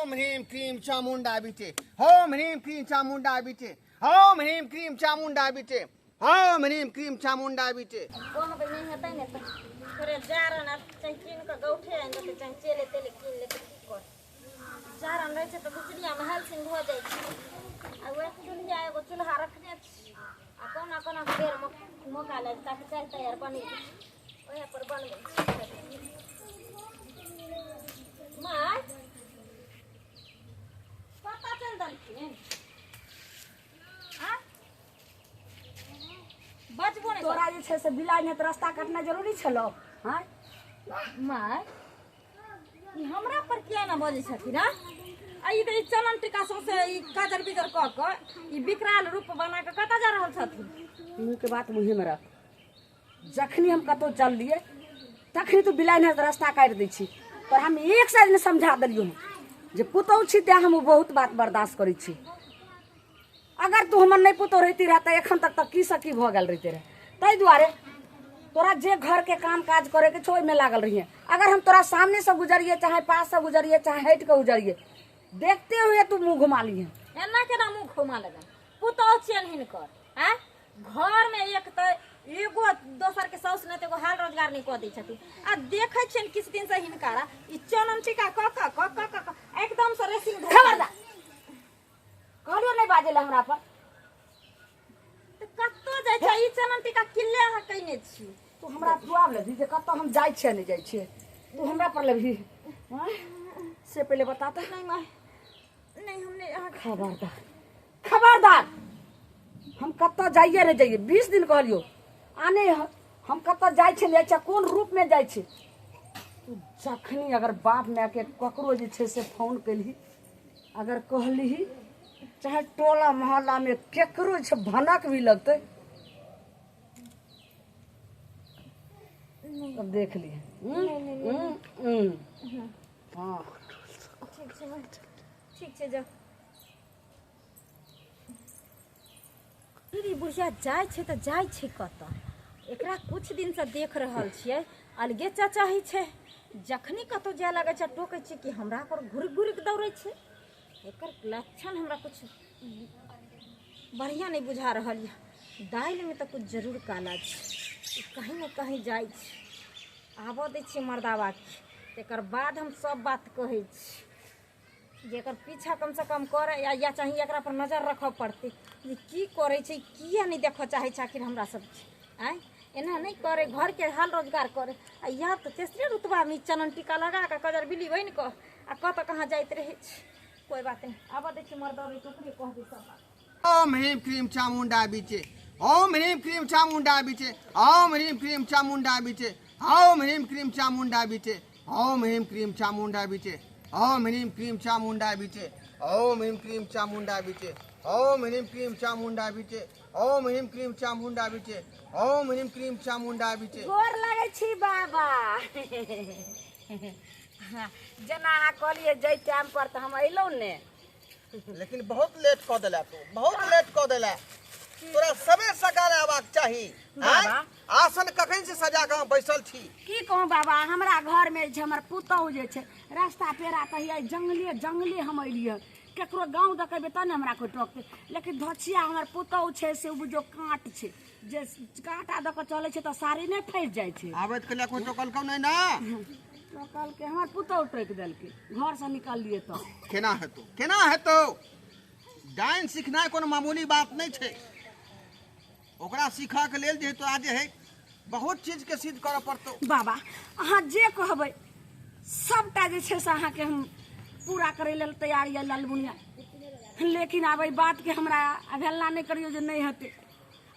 ओम ह्रीम cream Chamunda बीचे, ओम ह्रीम cream Chamunda बीचे, ओम ह्रीम cream Chamunda बीचे, ओम ह्रीम क्रीम चामुंडा बीचे। कोण बे नहीं हेतै ने त करे जारन आ चाहिँ किन क गौठे आइन त चाहिँ चेले तेले किन ले त की कर जारन रहै छै त बिचरिया में हाल सिंह भ जाइ छै आ वे दुनिया एगो चूल्हा रखने छी आ कोना कोना बेर मौका ले ताकि चाय तैयार बनी ओहे पर बनबै माय पता चल दलखिन हां बचबो नहीं तोरा जे छै से बिलाइ ने त रास्ता काटना जरूरी छलो हां माय ई हमरा पर किया ना बजे छथिन हां आई त ई चलन टिका से ई काजर बिजर क क ई विकराल रूप बना के कता जा रहल छथिन मुंह के बात मुंह में रख जखनी हम कतो चल लिए तखनी तू बिलाइ ने रास्ता काट दै छी पर हम एक साल ने समझा देलियो जे पुतौ छी ते हम बहुत बात बर्दाश्त करै छी अगर तू हमर नहीं पुतो रहती रहता एखन तक की सकी भ गेल रहते रहे तै दुआरे तोरा जे घर के काम काज करे के छोय में लागल रहिए अगर हम तोरा सामने से गुजरिए चाहे पास से गुजरिए चाहे हट के गुजरिए देखते हुए तू मुंह घुमा लिए एना केना मुंह घुमा लगा पुतो चल हिन कर हैं घर में एक त एगो दोसर के साउस ने एगो हाल रोजगार नहीं क दै छथिन आ देखै छिन किछ दिन से हिनकारा ई चनन टिका क एकदम से रेसिंग खबरदार कहलियो नहीं बाजेला हमरा पर त कत्तो जाय छै ई चनन टिका किल्ले अहाँ कइने छी तू हमरा दुआब लेबी जे कत्तो हम जाय छिए नहीं जाय छिए तू हमरा पर लेबी हां से पहले बता त नहीं माय नहीं हमने अहाँ खबरदार खबरदार हम कत्तो जाइए नहीं जाइए 20 दिन कहलियो आने हम कत्तो जाय छै ले छै कोन रूप में जाय छै तू जखनी अगर बाप माय के ककरो जे छै से फोन कलही अगर कहली चाहे टोला मोहल्ला में केकरो छै भनक भी लगते अब देख लिए हाँ ठीक छै जा ई बुढ़िया जाय छै त जाय छै कत एकरा कुछ दिन से देख रहल छियै अलगे चाचा ही छै जखनी कतो जाय लागै छै टोकै छै कि हमरा पर घुर घुर के दौड़ै छै एकर लक्षण हमरा कुछ बढ़िया नहीं बुझा रहल है दाइल में तो कुछ जरूर काला छै कहीं न कहीं जाय छै आबो दै छी मर्दावा के एकर बाद हम सब बात कहै छी जेकर पीछा कम से कम करे या चाहिए एकरा पर नजर रखऽ पड़ते जे की करे छै किया नहीं देखऽ चाहे छै आखिर हमरा सब आय एना नहीं करे घर के हाल रोजगार करे आ या तो तेसरे रुतबा में चनन टीका लगा के कजर बिली बन के आ कत कहां जाइत रहे छै कोई बात नहीं आबा देखी मर्दा रे टोकरी कह दे सब बात ओम ह्रीम क्रीम चामुंडा बीचे, ओम ह्रीम क्रीम चामुंडा बीचे, ओम ह्रीम क्रीम चामुंडा बीचे, ओम ह्रीम क्रीम चामुंडा बीचे, ओम ह्रीम क्रीम चामुंडा बीचे, ओम ह्रीम क्रीम चामुंडा बीचे, ओम ह्रीम क्रीम चामुंडा बीचे, ओम ह्रीम क्रीम चामुंडा बीचे, ओम ह्रीम क्रीम चामुंडा बीचे, ओम ह्रीम क्रीम चामुंडा बीचे। गोर लागै छी बाबा जना अहाँ कहलिए जै टाइम पर त हम अइलौ ने लेकिन बहुत लेट क देला तू बहुत लेट क देला तोरा सबे सगार आबाक चाही बाबा आसन कखन से सजा के बैसल छी की कहूँ बाबा हमरा घर में जे हमर पुतौह जे छै रास्ता पेरा कहिए जंगले हम अइलिए केकरो गांव देखेबे त ने हमरा कोई टोकते लेकिन धछिया हमर पुतौह छै से बुझो काट छै जे कांटा द के चले छै त साड़ी नहीं फैस जाय छै आबत के कोई टोकल कौ नहीं ना टोकल के हमर पुतौह टोक देलके घर से निकाल लिए तो केना हेतो डाइन सीखना कोनो मामूली बात नहीं छै ओकरा सीखा के लेल जे तो आज है बहुत चीज के सिद्ध करऽ पड़तो बाबा अहाँ जे कहबै सबटा जे छै से अहाँ के हम पूरा करे लेल तैयार या लालमुनिया लेकिन आब बात के हमरा अवहेलना नहीं करियो जे नहीं हेते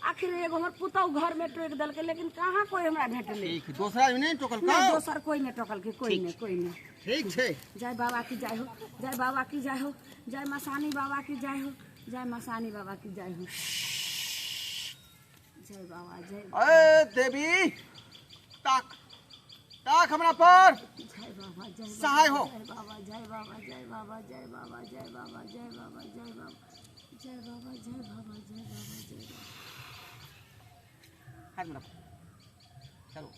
आखिर एगो हमर पुतौह घर में टोक देलके लेकिन कहाँ कोई हमरा भेटले ठीक दूसरा नहीं टोकल का नहीं दोसर कोई नहीं टोकल के कोई नहीं ठीक छै जय बाबा की जय हो जय बाबा की जय हो जय मसानी बाबा की जय हो जय मसानी बाबा की जय हो जय बाबा जय ए देवी ताक ताक हमरा पर जय बाबा जय सहाय हो जय बाबा जय बाबा जय बाबा जय बाबा जय बाबा जय बाबा जय बाबा जय बाबा जय बाबा जय बाबा जय हाथ में रखो चलो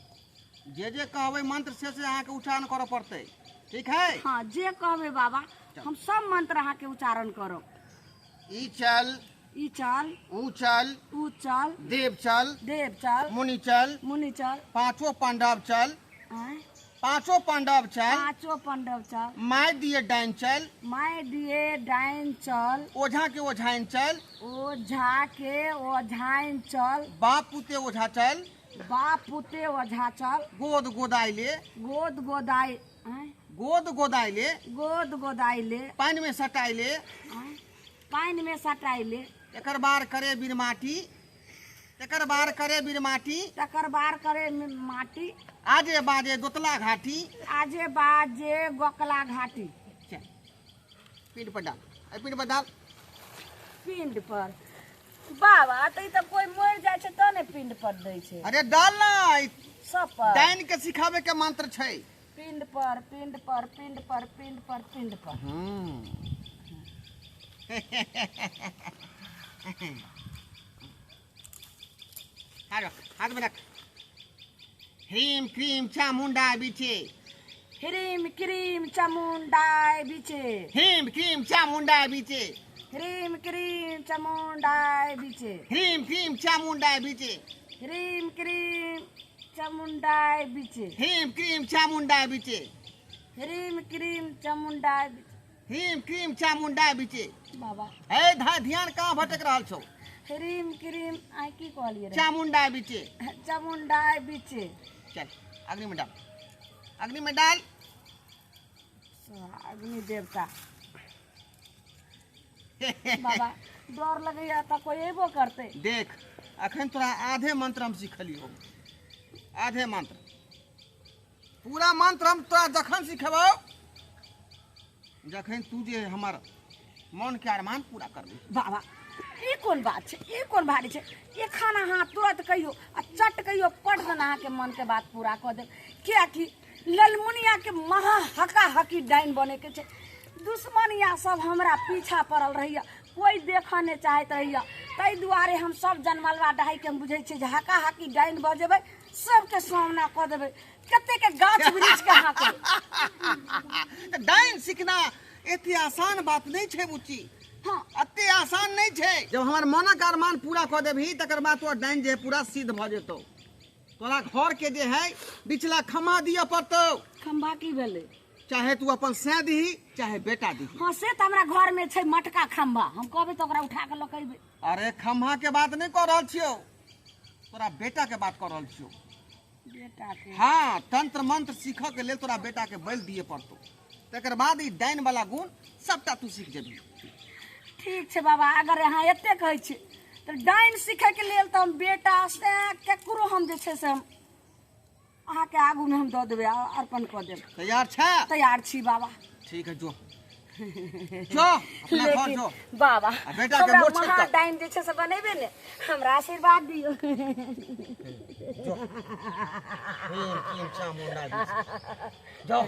जे कहबै मंत्र से अहाँ के उच्चारण करऽ पड़तै ठीक है हाँ जे कहबे बाबा हम सब मंत्र अहाँ के उच्चारण करब। ई चल, ई चल, ऊ चल, ऊ चल, देव चल, देव चल, मुनि चल, मुनि चल, पांचों पांडव चल, आय, पांचों पांडव चल, पांचों पांडव चल, माय दिए डाइन चल, माय दिए डाइन चल, ओझा के ओझाइन चल, ओझा के ओझाइन चल, बाप पुते ओझा चल, बाप पुते ओझा चल, गोद गोदाई ले, गोद गोदाई, आय, गोद गोदाई ले, गोद गोदाई ले, पानी में सटाई ले, आय, पानी में सटाई ले, एकर बार करे बीर माटी, एकर बार करे बीर माटी, तकर बार करे माटी, आजे बाजे दोतला घाटी, आजे बाजे गोकला घाटी। चल पीठ पर डाल, पीठ पर डाल। पिंड पर बाबा तो कोई मर जाए छे तो ने पिंड पर दै छे। अरे डाल ना, सब पर डाइन के सिखावे के मंत्र छै। पिंड पर पिंड पर पिंड पर पिंड पर पिंड पर। हाथ में रख। ह्रीम क्रीम चामुंडा बीचे, ह्रीम क्रीम चामुंडाय बीचे, ह्रीम क्रीम चामुंडा बीचे, ह्रीम क्रीम चामुंडाय बीचे, ह्रीम क्रीम चामुंडा बीचे, ह्रीम क्रीम चामुंडाय बीचे, ह्रीम क्रीम चामुंडा बीचे, ह्रीम क्रीम चामुंडाय बीचे। ह्रीम क्रीम चामुंडा बीचे। बाबा ए ध्यान कहाँ भटक रहल छौ? ह्रीम क्रीम आइ की कहलिए रे? चामुंडा बीचे। चामुंडाय बीचे। चल अग्नि में डाल, अग्नि में डाल। अग्नि देवता। बाबा डर लगैया तो कोई एबो करते। देख अखन तोरा आधे मंत्र हम सिखलियो, आधे मंत्र। पूरा मंत्र हम तोरा जखन सिखेबो जखन तू जे हमर मन के अरमान पूरा करबी। बाबा ई कोन बात छै? ई कोन भारी छै? ये खाना हाँ तुरंत कहियो आ चट कहियो पट देना अहाँ के मन के बात पूरा कर दे। क्या कि ललमुनिया के महा हका हकी डाइन बने के छै। दुश्मनिया सब हमरा पीछा पड़ल रहिया, कोई देखा नहीं चाहत रहिया। ताहि दुआरे हम सब जनमलवा डहाई के हम बुझे जे हका हकी डाइन बजेबै, सबके सामना कर देबै। कते के गाछ वृक्ष के हाँके। डाइन सीखना एते आसान बात नहीं छै बुच्ची। हाँ अते आसान नहीं छै। जब हमार मनक अरमान पूरा कर देबही तकर बाद तो डाइन जे पूरा सिद्ध भ जेतौ। तोरा घर के जे है बिचला खम्हा दिया पड़तौ। खम्भा की भेलै? चाहे तू अपन सै दही चाहे बेटा दही। हाँ से तो हमरा घर में छै मटका खम्भा, हम कहबै तो ओकरा उठा के लकैबै। अरे खम्हा के बात नहीं कर रहल छियो, तोरा बेटा के बात कर रहल छियो। बेटा के? हाँ तंत्र मंत्र सीख के लेल तोरा बेटा के बलि दिए पड़तौ। तकर बाद ई डाइन वाला गुण सबटा तू सीख जेबही। ठीक छै बाबा, अगर यहाँ एते कहै छी तो डाइन सीखे के लेल तो हम बेटा से केकरो हम जे छै से हम अहाँ के आगू में हम दऽ देबै, अर्पण कऽ देब। तैयार छै? तैयार छी बाबा। ठीक है जो जो अपना घर जो। बाबा बेटा के मोछ महा काट। डाइन जे छै से बनेबे ने, हमरा आशीर्वाद दियो। जो हीम चामुंडा जो।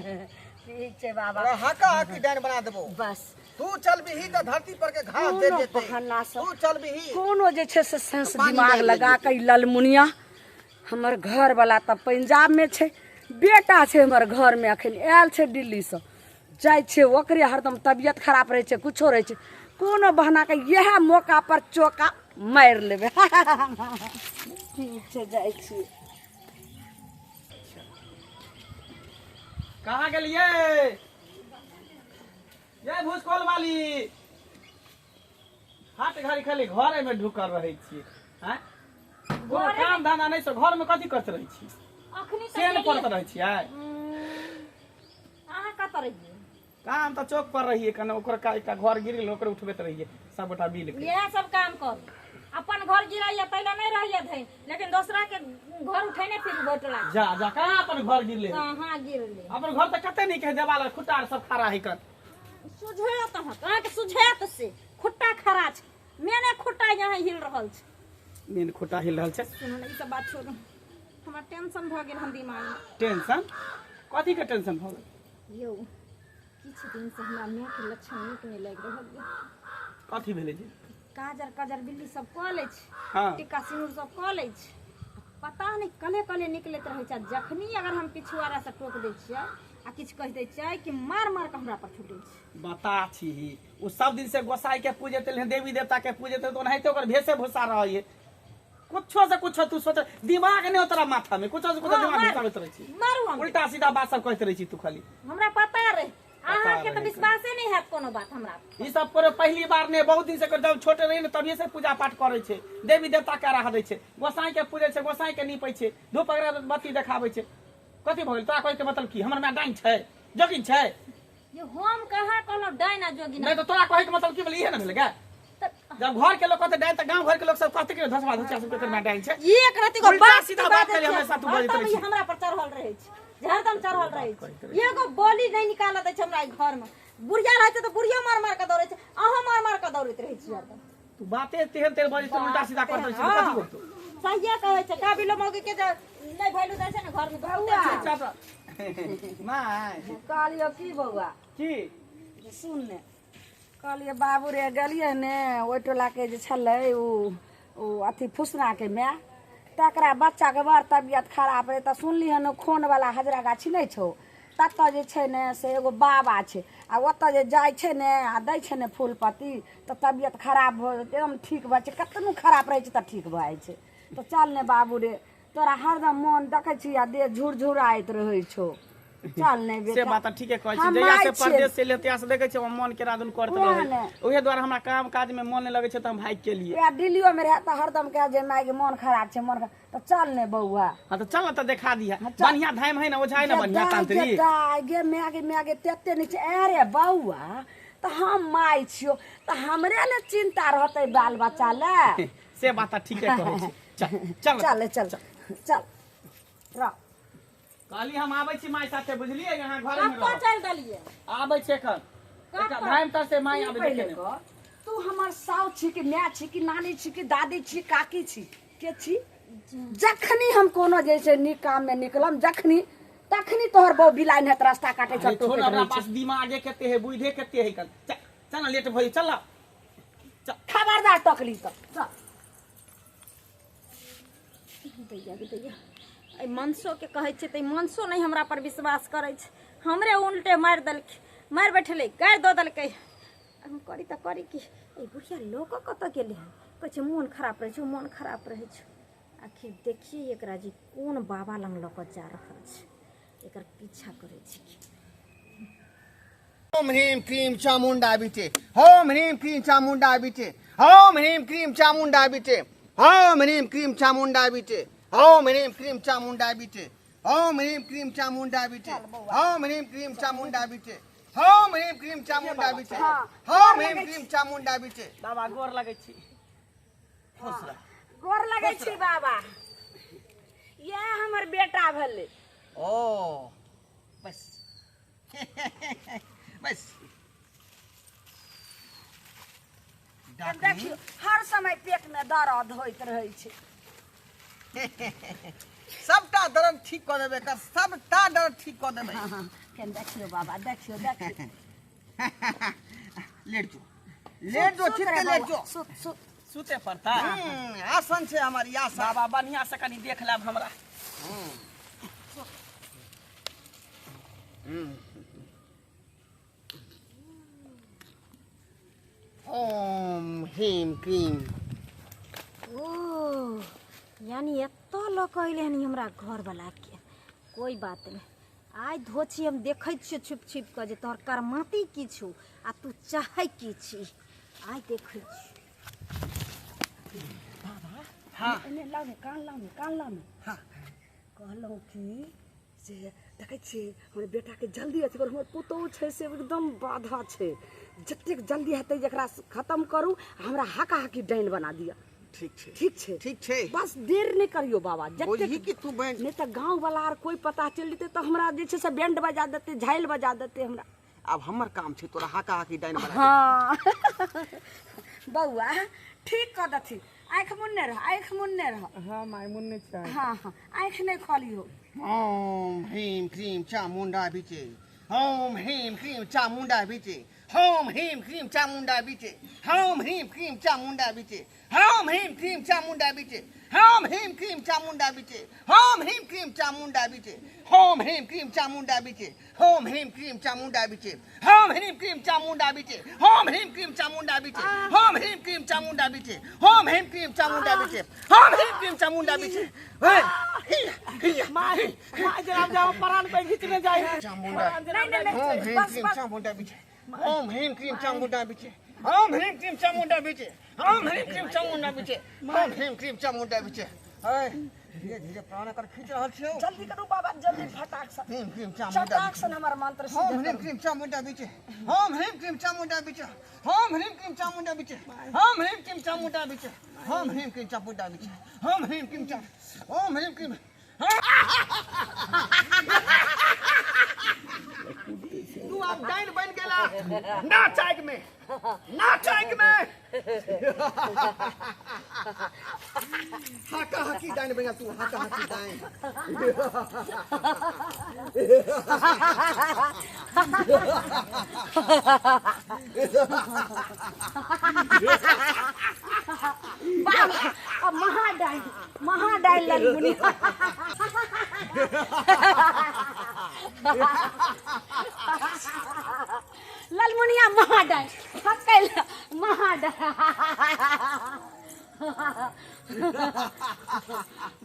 ठीक छै बाबा। अरे हका हकी डाइन बना देबो। बस तू चल भी तो धरती पर के घास दे देते। तू चल भी कोनो जे छै से सेंस दिमाग लगा के ललमुनिया हमर घर वाला तब पंजाब में छै, बेटा छै हमर घर में अखन आयल छै दिल्ली से, जाय छै ओकरे हरदम तबियत खराब रहे छै, कुछो रहे छै, कोनो बहाना के यह मौका पर चौका मार लेबे। ठीक छै जाय छी। कहाँ गेलिए ये भूसकोल वाली? हाथ घड़ी खाली घरे में ढुकल रहे छी। हैं कोनो काम धंधा नहीं से घर में कथी करत रहे छी? अखनी सेन पड़त रहे छी। अहाँ कत रहिए? काम तो चौक पर रहिए, कने ओकर का एकटा घर गिर गेल ओकर उठबैत रहिए सब गोटा मिल के। यह सब काम कर। अपन घर गिराइए पहले नहीं रहिए थे, लेकिन दूसरा के घर उठेने फिर बैठला। जा जा कहाँ अपन घर गिरले? कहाँ गिरले? अपन घर तो कते नहीं के देवाल खुट्टा सब खड़ा है कर। सुझेत कहाँ के सुझेत से खुट्टा खड़ा छै, मेने खुट्टा यहाँ हिल रहल छै। मेन खुट्टा हिल रहल छै। सुनो ना, ई सब बात छोड़ू, हमरा टेंशन भ गेल हम दिमाग में। टेंशन? कथी के टेंशन भ गेल? यौ किछु दिन से हमरा मुँह के लक्षण नीक नहीं लग रहल है। कथी भेलै जे? काजर काजर बिल्ली सब कऽ लै छै, हाँ टिक्का सिंदूर सब कऽ लै छै, पता नहीं कले कले निकलैत रहे छै। जखनी अगर हम पिछुआरा से टोक दै छियै आ किछु कहि दै छै कि मार मार के हमरा पर छुटै छै। बता छी ओ सब दिन से गोसाई के पूजे तेल देवी देवता के पूजे तेल तो ओनाहिते ओकर भेसे भूसा रहिए कुछो से कुछो तू सोच दिमाग नहीं तोरा माथा में कुछो से कुछो हाँ, दिमाग मार- घुसाबैत रहै छी मारू हम उल्टा सीधा बात सब कहते रहै छी तू खाली हमरा पता रहे अहाँ के रहे। तो विश्वासे नहीं हैत कोनो बात हमरा ई सब पर पहली बार ने बहुत दिन से कर जब छोटे रही ने तभी से पूजा पाठ करे छै देवी देवता के राह दै छै गोसाई के पूजे छै गोसाई के नीपै छै धूप अगरबत्ती देखाबै छै कथी भ गेल तोरा कहै के मतलब की हमर में डाइन छै जोगिन छै ये हम कहाँ कोनो डायना जोगिना नहीं तो तोरा कहै के मतलब की भेल इहे न भेल गे जब घर के लोग कहते डाइन त गांव घर के लोग सब कहते कि धसवा धसिया सब के में डाइन छै एक रति को उल्टा बात सीधा बात करे हमेशा तू बोलैत रहै छी हमरा पर चढ़ल रहे छै हरदम चढ़ल रहे छै एगो बोली नहीं निकाल दै छै हमरा घर में बुढ़िया रहे छै तो बुढ़िया मार मार के दौड़े छै अहाँ मार मार के दौड़ैत रहे छी हरदम तू बाते तेहन तेरे बजे तू उल्टा सीधा करत रहै छी कथी बोलतो सहिया कहै छै का बिलो मौगी के नहीं भैलू दै छै ने घर में बौआ माय कहलियो की बौआ की सुन ने कहलिए बाबू रे गेलिए ने ओहि टोला के जे छलै ओ अथी फुसना के माय तकरा बच्चा के बड़ तबियत खराब रहे तऽ सुनली हन खून वाला हजरा गाछी नहीं छौ ततऽ जे छै ने से एगो बाबा छै आ ओतऽ जे जाइ छै ने आ दै छै ने फूल पत्ती तऽ तबियत खराब हो एकदम ठीक भऽ छै कतनो खराब रहै छै तऽ ठीक भऽ जाइ छै तऽ चल ने बाबू रे तोरा हरदम मोन देखै छी आ देह झुरझुराइत रहै छौ चल ने से बेटा बात ठीके कहै छी हम जहिया से आइ छियै। परदेश से लेते से देखे छै मन के रादन करत वएह रहे ने। ओहे द्वारा हमरा काम काज में मन नहीं लगे छै त हम भाग के लिए या दिल्लियो में रहे तो हरदम कहे जे माय के मन खराब छै मन खराब तो चल ने बउआ हां तो चल न त देखा दिया हाँ, चल। बढ़िया धाम है ना ओझाई ना बढ़िया तांत्री गे मैगे तेते नीचे अरे बउआ तो हम माय छियो तो हमरे ले चिंता रहते बाल बच्चा ले से बात ठीके कहै छी चल चल चल चल चल रह काली हम आबै छी माय साथे बुझलिए यहाँ घर में कब चल दलिए आबै छै एखन एकटा धाम त से माय आबै पहिले देखे कह, तू हमर साउ छी कि माय छी कि नानी छी कि दादी छी काकी छी के छी जखनी हम कोनो जैसे नीक काम में निकलम जखनी तखनी तोहर बहु बिलाइन है रास्ता काटे अरे चल छोड़ हमरा पास दिमागे केते है बुझे केते है चल लेट भई चल खबरदार टकली तो चल दैया ए मनसो के कहै छै त मनसो नहीं हमरा पर विश्वास करै छै हमरे उल्टे मार देलकै मार बैठले गाड़ दो देलकै हम करी त करी की ए बुढ़िया लोक कत गेले कहै छै मन खराब रहे छै मन खराब रहे छै आखिर देखिए एकरा जी कोन बाबा लंग लक जा रहल छै एकर पीछा करै छै ओम ह्रीम क्रीम चामुंडा बीचे ओम ह्रीम क्रीम चामुंडा बीचे ओम ह्रीम क्रीम चामुंडा बीचे ओम ह्रीम क्रीम चामुंडा बीचे ओम ह्रीम क्रीम चामुंडा बीचे ओम ह्रीम क्रीम चामुंडा बीचे ओम ह्रीम क्रीम चामुंडा बीचे ओम ह्रीम क्रीम चामुंडा बीचे ओम ह्रीम क्रीम चामुंडा बीचे बाबा गोर लगै छी गोर लगै छी बाबा ये हमर बेटा भेलै ओ बस बस देखियो हर समय पेट में दर्द होइत रहै छै सबटा दर्द ठीक कर देबे कर सबटा दर्द ठीक कर देबे केन देखियो बाबा देखियो देखियो लेट जो चित्ते लेट जो सुत सुत सुते पड़ता आसन छै हमारी आसन बाबा बढ़िया से कनी देख लेब हमरा ओम ह्रीम क्रीम ओ यानी एत लोग अइले हनी हमरा घर वाला के कोई बात नहीं आइ धोछी हम देखै छियै छुप छुप के जे तोहर करमाती की छु आ तू चाहै की छी आइ देखै छी हाँ एने लाउ ने कान लाउ ने हाँ कहलहुँ कि से देखै छियै हमर बेटाके जल्दी अछि हमर पुतहु छै से एकदम बाधा छै जतेक जल्दी हेतै जकरा खत्म करू हमरा हका हकी डाइन बना दिअ ठीक छै ठीक छै ठीक छै बस देर नहीं करियो बाबा बोलही जतेक कि तू बहन नहीं तो गांव वाला आर कोई पता चल जेते तो हमरा जे छै से बैंड बजा देते झाइल बजा देते हमरा अब हमर काम छै तोरा हाका हाकी डाइन बना हाँ बउआ ठीक कर दथी आँख मुन्ने रह हां माय मुन्ने छै हाँ हाँ आँख नहीं खोलियो ओम ह्रीम क्रीम चामुंडा बीचे ओम ह्रीम क्रीम चामुंडा बीचे ओम ह्रीम क्रीम चामुंडा बीचे ओम ह्रीम क्रीम चामुंडा बीचे ओम ह्रीम क्रीम चामुंडा बीचे होम ह्रीम क्रीम चामुंडा बिचे होम ह्रीम क्रीम चामुंडा बिचे होम ह्रीम क्रीम चामुंडा बिचे होम ह्रीम क्रीम चामुंडा बिचे होम ह्रीम क्रीम चामुंडा बिचे होम ह्रीम क्रीम चामुंडा बिचे होम ह्रीम क्रीम चामुंडा बिचे होम ह्रीम क्रीम चामुंडा बिचे होम ह्रीम क्रीम चामुंडा बिचे माँ जरा जाओ परान पे खींचने जाए चामुंडा होम ह्रीम क्रीम चामुंडा बिचे होम ह्रीम क्रीम चामुंडा बिचे होम ह्रीम क्रीम चामुंडा बिचे होम ह्रीम क्रीम चामुंडा बिचे होम ह्रीम क्रीम चामुंडा बिचे धीरे धीरे प्राण कर खींच रहल छियो जल्दी करू बाबा जल्दी फटाक से ह्रीम क्रीम चामुंडा चटाक से हमर मंत्र होम सिद्ध ह्रीम क्रीम चामुंडा बिचे होम ह्रीम क्रीम चामुंडा बिचे होम ह्रीम क्रीम चामुंडा बिचे होम ह्रीम क्रीम चामुंडा बिचे होम ह्रीम क्रीम चामुंडा बिचे होम ह्रीम क्रीम चा होम ह्रीम क्रीम तू अब डाइन बन गेला ना चाइक में हाका हाकी डाइन बन तू हाका हाकी डाइन बाबा अब महाडाई ललमुनी ललमुनिया महाडाई हकल महाडाई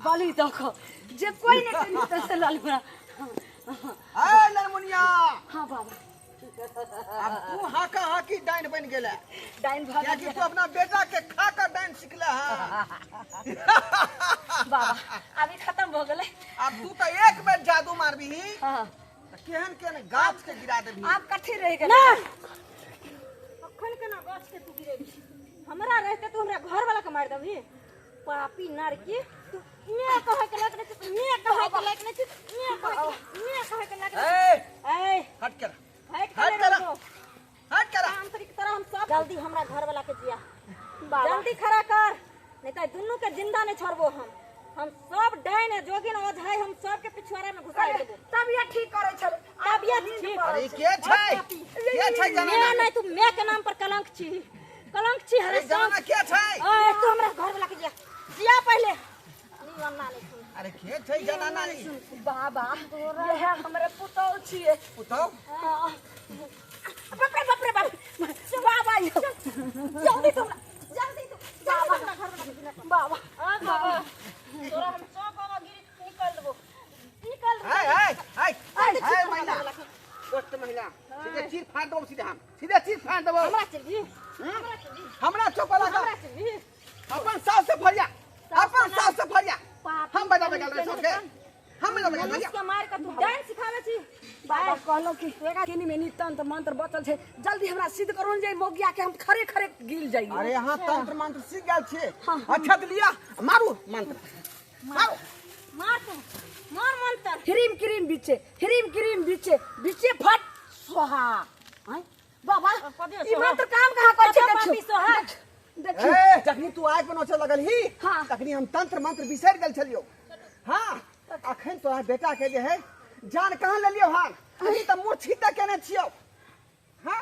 बलि देखो जे कोई नहीं करी तो से ललमुनिया ए ललमुनिया हाँ बाबा अब तू हाका हाकी डाइन बन गेला डाइन क्या भागा कि तू अपना बेटा के खा कर डाइन सिखला है बाबा अभी खत्म हो गए अब तू तो एक बार जादू मारबी हाँ केहन केहन गाछ के गिरा देबी आप कथी रह गए ना अखन के ना गाछ के तू गिरेबी हमरा रहते तू हमरा घर वाला के मार देबी पापी नरकी तू ने कहे के लायक नहीं ने कहे के लायक नहीं ने कहे के लायक ए ए हट कर हट हट कर कर रहो हट कर तांत्रिक तरह हम सब जल्दी हमरा घर वाला के जिया जल्दी खड़ा कर नहीं तो दुनू के जिंदा नहीं छोड़बो हम सब डाइन है जोगिन ओझाई हम सब के पिछवाड़ा में घुसा देबो तबियत ठीक करे छल तबियत ठीक अरे के छै जाना मैं नहीं तू मैं के नाम पर कलंक छी अरे हरे जाना के छै ओए तू हमरा घर वाला के जिया पहले निवन्ना नहीं सुन अरे के छै जाना नहीं बाबा ये है हमरे पुतौ छिए पुतौ बाप रे बाप बाबा जल्दी तुम बाबा बाबा तोरा हम सब बाबा गिरी निकल देबो निकल हाय महिला दोस्त महिला सीधे चीर फाड़ दो सीधे चीर फाड़ दो हमरा चली हमरा चोपला का हमरा चली अपन सास से फरिया हम बजा बजा रे सबके हम बजा बजा मनुष्य के मार के तू डांस सिखावे छी बाबा कहलो कि केनी मेनी तंत्र मंत्र बचल छै जल्दी हमरा सिद्ध करोन जे मोगिया के हम खरे खरे गिल जाई अरे यहाँ तंत्र मंत्र सीख गया छे अच्छा तो लिया मारू मंत्र मारू मार तू मार मंत्र हिरीम क्रीम बिचे फट स्वाहा हैं बाबा ई मंत्र काम कहां कर छै पापी सोहा देखियो ए जखनी तू आग बनोचे लगल ही हाँ। तखनी हम तंत्र मंत्र बिसर गेल छलियो हां अखन तोहर बेटा के जे है जान कहां ले लियो हां अभी त मूर्छित केने छियो हां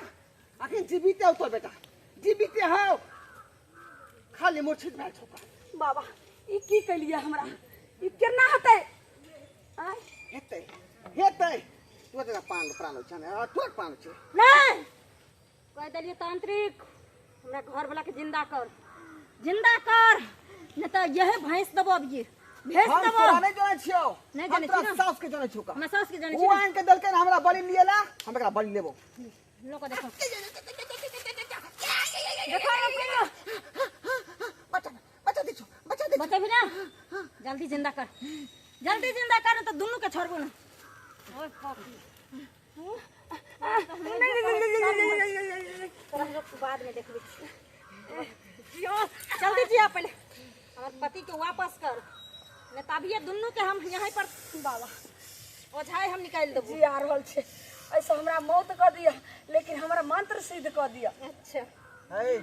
अखन जीविते हो तो बेटा जीविते हो खाली मूर्छित भए छौ बाबा ई की कलिए हमरा ई केना हेतै आय हेतै तू तेरा प्राण छै ने तोर प्राण छै नहीं कह देलिए तांत्रिक हमरा घर वाला के जिंदा कर नहीं तो यह भैंस देबो अभी भेज हम देबो तोरा नहीं जाने छियो नहीं हम जाने तोरा छियो। सास के जाने छियो का मैं सास के जाने वो आन के दल के हमरा बलि लिएला हम एकरा बलि लेबो लोग देखो बचा दे बता भी ना जल्दी जिंदा कर नहीं तो दोनों के छोड़बो ना ओए पापी बाद में देखबी जल्दी जिया पहले हमार पति के वापस कर नहीं तभी दोनों के हम यहाँ पर बाबा ओझाई हम निकाल देबो जी आ रहल छै ऐसे हमरा मौत कर दिया लेकिन हमरा मंत्र सिद्ध कर दिया अच्छा ए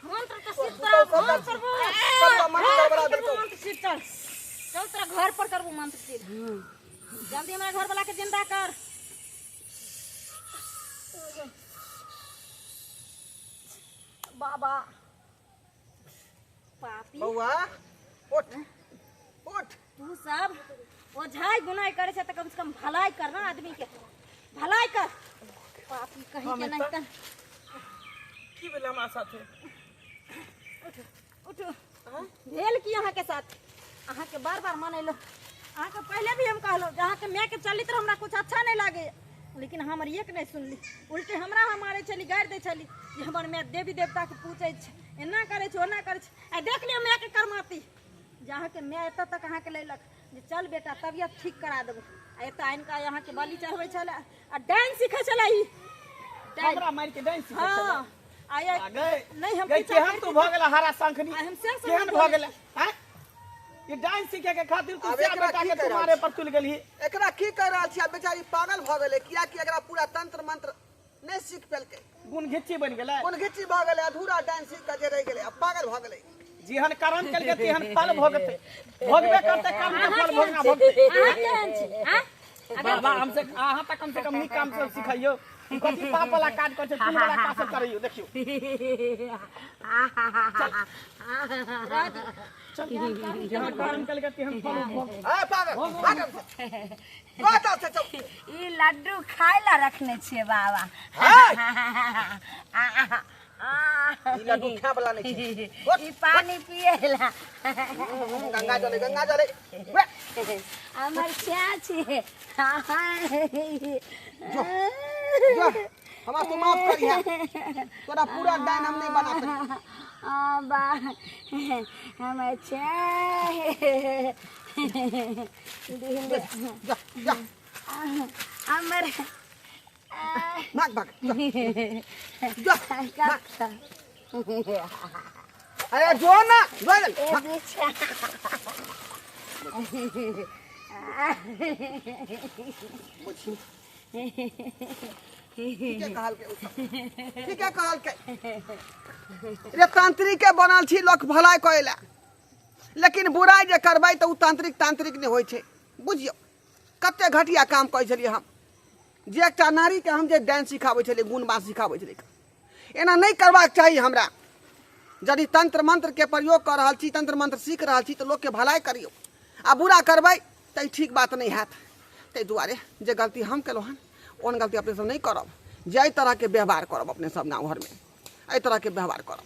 मंत्र का सिद्ध कर मंत्र सबका मन गड़बड़ा देतो मंत्र सिद्ध चल तेरा घर पर करबो मंत्र सिद्ध जल्दी हमारे घर वाला के जिंदा कर बाबा पापी बउआ उठ उठ। तू सब ओझाई गुनाई करे से तो कम से कम भलाई करना आदमी के भलाई कर। पापी कहीं के नहीं कर। की भेल हमरा साथे? उठ भेल की अहाँ के साथ अहाँ के बार बार मानेलो। अहाँ के पहले भी हम कहलो जहाँ के मैं के चली तो हमरा कुछ अच्छा नहीं लागे, लेकिन हमर एक नहीं सुनली, उल्टे हमरा हमारे चली गाड़ दे चली जे हमर मैं देवी देवता के पूछे छ एना करे छ ओना करे छ। आ देख लियो मैं के करमाती जहाँ के मैं एत तक अहाँ के लैलक जे चल बेटा तबियत ठीक करा देबो। आ एत इनका यहाँ के बलि चढ़बै छले आ डांस सीखे छले ई हमरा मार के डांस सीखे छले। हां आया नहीं हम गई केहन तू भ गेला हरा शंखनी हम से केहन भ गेला हैं? ये डांस सीखे के खातिर तू से बेटा के तुम्हारे पर तुल गेली। एकरा की कर रहल छी? बेचारी पागल भ गेलै, किया कि एकरा पूरा तंत्र मंत्र नहीं सीख पेलकै, गुण घिच्ची बन गेलै, कोन घिची भ गेलै, अधूरा डांस सीख के जे रह गेलै, अब पागल भ गेलै। जेहन कर्म केलकै तेहन फल भोगतै, भोगबे करतै, कर्म के फल भोगना भोगतै। अहाँ केहन छी हैं? बाबा हमसे अहाँ तक कम से कम नीक काम सब सिखाइयो, कथी पाप वाला काज कर छै तू वाला काज सब करियो। देखियो जेहन कर्म केलकै तेहन फल भोग। ए पागल पागल बात से चल। ई लड्डू खाए ला रखने छिए बाबा। ई लड्डू खा वाला नहीं छै, ई पानी पिए ला। गंगा जले गंगा जले। हमर छा छिए। जो हमरा तू माफ करिया, तोरा पूरा डाइन हम नहीं बना सकी। बा हमर छा जा जा हमर भाग भाग जा जा। अरे जो ना ठीक है कहल के रे तांत्रिक के बनल छी लोक भलाई करेला, लेकिन बुराई जे करबै तो तांत्रिक तांत्रिक नहीं होय छै। बुझियो कते घटिया काम करै छलियै हम, जे एकटा नारी के हम जे डांस सिखाबै छलियै, गुण बात सिखाबै छलियै, एना नहीं करबाक चाही हमरा। यदि तंत्र मंत्र के प्रयोग कर रहल छी, तंत्र मंत्र सीख रहल छी, तो लोग के भलाई करियो। आ बुरा करबै तो ठीक बात नहीं हैत। ताहि दुआरे जे गलती हम केलहुँ हन ओहन गलती अपने सब नहीं करब। जे एहि तरह के व्यवहार करब अपने सब गाँव घर में, एहि तरह के व्यवहार करब।